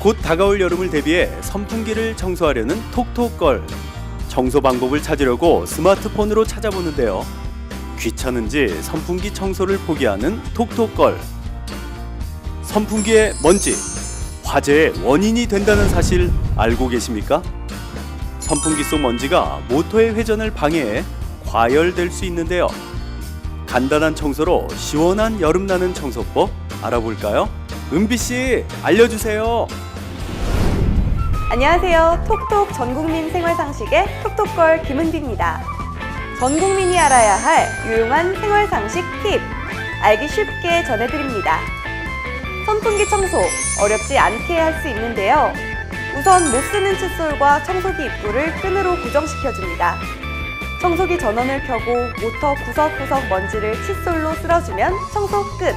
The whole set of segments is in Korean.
곧 다가올 여름을 대비해 선풍기를 청소하려는 톡톡걸. 청소 방법을 찾으려고 스마트폰으로 찾아보는데요. 귀찮은지 선풍기 청소를 포기하는 톡톡걸. 선풍기의 먼지, 화재의 원인이 된다는 사실 알고 계십니까? 선풍기 속 먼지가 모터의 회전을 방해해 과열될 수 있는데요. 간단한 청소로 시원한 여름나는 청소법 알아볼까요? 은비씨, 알려주세요. 안녕하세요. 톡톡 전국민 생활상식의 톡톡걸 김은비입니다. 전국민이 알아야 할 유용한 생활상식 팁, 알기 쉽게 전해드립니다. 선풍기 청소, 어렵지 않게 할 수 있는데요. 우선 못 쓰는 칫솔과 청소기 입구를 끈으로 고정시켜줍니다. 청소기 전원을 켜고 모터 구석구석 먼지를 칫솔로 쓸어주면 청소 끝!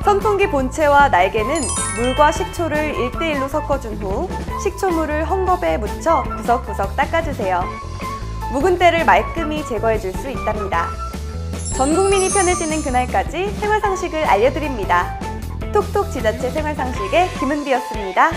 선풍기 본체와 날개는 물과 식초를 1:1로 섞어준 후 식초물을 헝겊에 묻혀 구석구석 닦아주세요. 묵은 때를 말끔히 제거해줄 수 있답니다. 전 국민이 편해지는 그날까지 생활상식을 알려드립니다. 톡톡 지자체 생활상식의 김은비였습니다.